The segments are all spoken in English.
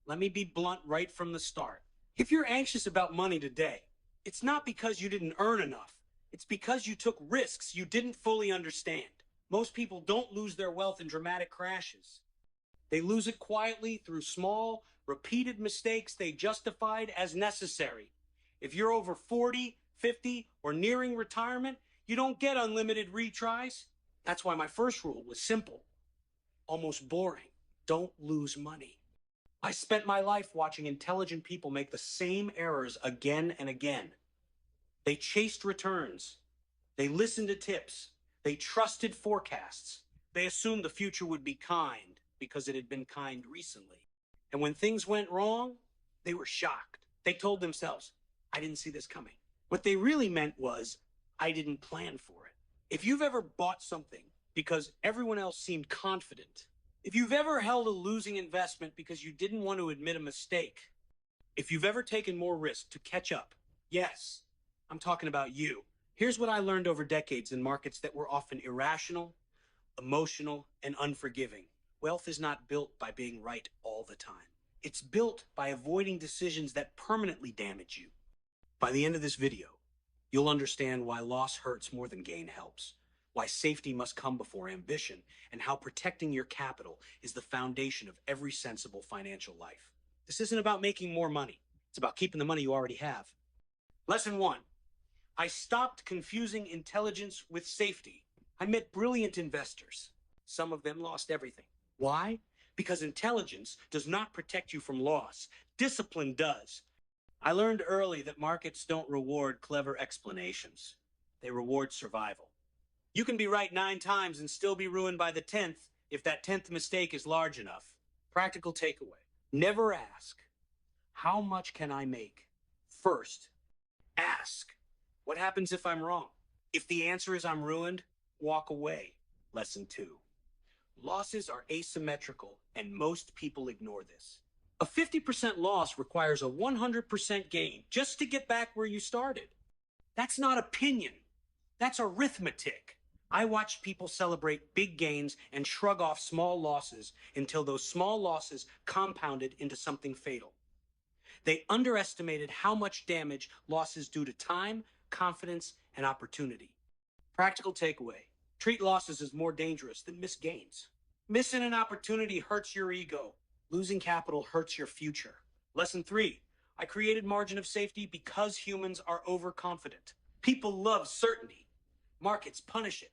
Let me be blunt right from the start. If you're anxious about money today, it's not because you didn't earn enough. It's because you took risks you didn't fully understand. Most people don't lose their wealth in dramatic crashes. They lose it quietly through small, repeated mistakes they justified as necessary. If you're over 40, 50, or nearing retirement, you don't get unlimited retries. That's why my first rule was simple, almost boring. Don't lose money. I spent my life watching intelligent people make the same errors again and again. They chased returns. They listened to tips. They trusted forecasts. They assumed the future would be kind because it had been kind recently. And when things went wrong, they were shocked. They told themselves, I didn't see this coming. What they really meant was, I didn't plan for it. If you've ever bought something because everyone else seemed confident, if you've ever held a losing investment because you didn't want to admit a mistake, if you've ever taken more risk to catch up, yes, I'm talking about you. Here's what I learned over decades in markets that were often irrational, emotional, and unforgiving. Wealth is not built by being right all the time. It's built by avoiding decisions that permanently damage you. By the end of this video, you'll understand why loss hurts more than gain helps, why safety must come before ambition, and how protecting your capital is the foundation of every sensible financial life. This isn't about making more money. It's about keeping the money you already have. Lesson 1. I stopped confusing intelligence with safety. I met brilliant investors. Some of them lost everything. Why? Because intelligence does not protect you from loss. Discipline does. I learned early that markets don't reward clever explanations. They reward survival. You can be right 9 times and still be ruined by the 10th if that 10th mistake is large enough. Practical takeaway. Never ask, how much can I make? First, ask, what happens if I'm wrong? If the answer is I'm ruined, walk away. Lesson 2. Losses are asymmetrical, and most people ignore this. A 50% loss requires a 100% gain just to get back where you started. That's not opinion. That's arithmetic. I watched people celebrate big gains and shrug off small losses until those small losses compounded into something fatal. They underestimated how much damage losses do to time, confidence, and opportunity. Practical takeaway. Treat losses as more dangerous than missed gains. Missing an opportunity hurts your ego. Losing capital hurts your future. Lesson 3. I created margin of safety because humans are overconfident. People love certainty. Markets punish it.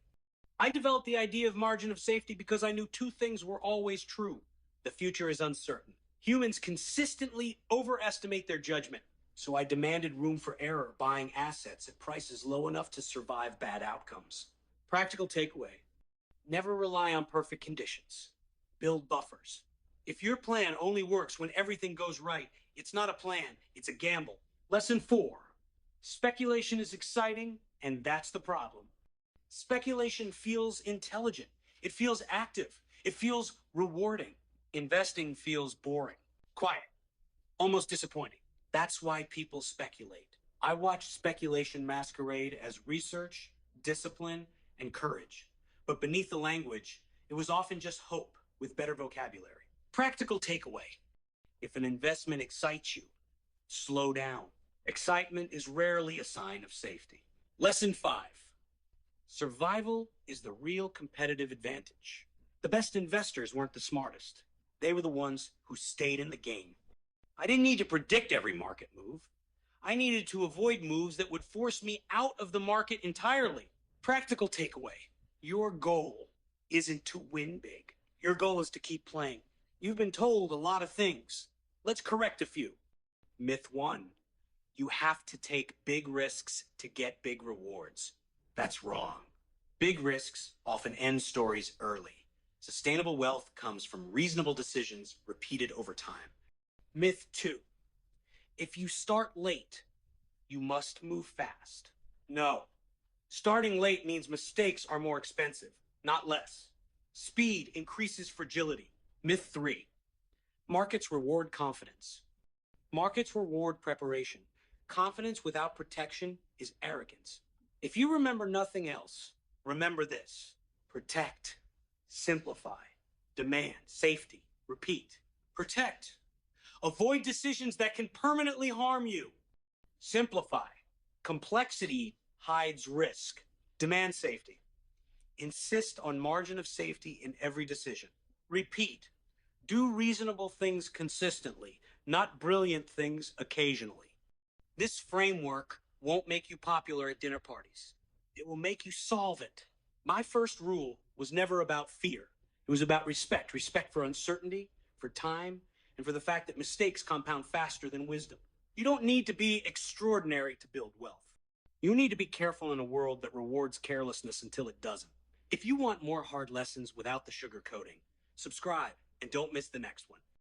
I developed the idea of margin of safety because I knew 2 things were always true. The future is uncertain. Humans consistently overestimate their judgment. So I demanded room for error, buying assets at prices low enough to survive bad outcomes. Practical takeaway. Never rely on perfect conditions. Build buffers. If your plan only works when everything goes right, it's not a plan, it's a gamble. Lesson 4. Speculation is exciting, and that's the problem. Speculation feels intelligent. It feels active. It feels rewarding. Investing feels boring, quiet, almost disappointing. That's why people speculate. I watched speculation masquerade as research, discipline, and courage. But beneath the language, it was often just hope with better vocabulary. Practical takeaway. If an investment excites you, slow down. Excitement is rarely a sign of safety. Lesson 5. Survival is the real competitive advantage. The best investors weren't the smartest. They were the ones who stayed in the game. I didn't need to predict every market move. I needed to avoid moves that would force me out of the market entirely. Practical takeaway. Your goal isn't to win big. Your goal is to keep playing. You've been told a lot of things. Let's correct a few. Myth 1. You have to take big risks to get big rewards. That's wrong. Big risks often end stories early. Sustainable wealth comes from reasonable decisions repeated over time. Myth 2. If you start late, you must move fast. No. Starting late means mistakes are more expensive, not less. Speed increases fragility. Myth 3. Markets reward confidence. Markets reward preparation. Confidence without protection is arrogance. If you remember nothing else, remember this. Protect, simplify, demand, safety, repeat. Protect. Avoid decisions that can permanently harm you. Simplify. Complexity hides risk. Demand safety. Insist on margin of safety in every decision. Repeat. Do reasonable things consistently, not brilliant things occasionally. This framework won't make you popular at dinner parties. It will make you solve it. My first rule was never about fear. It was about respect. Respect for uncertainty, for time, and for the fact that mistakes compound faster than wisdom. You don't need to be extraordinary to build wealth. You need to be careful in a world that rewards carelessness until it doesn't. If you want more hard lessons without the sugar coating, subscribe and don't miss the next one.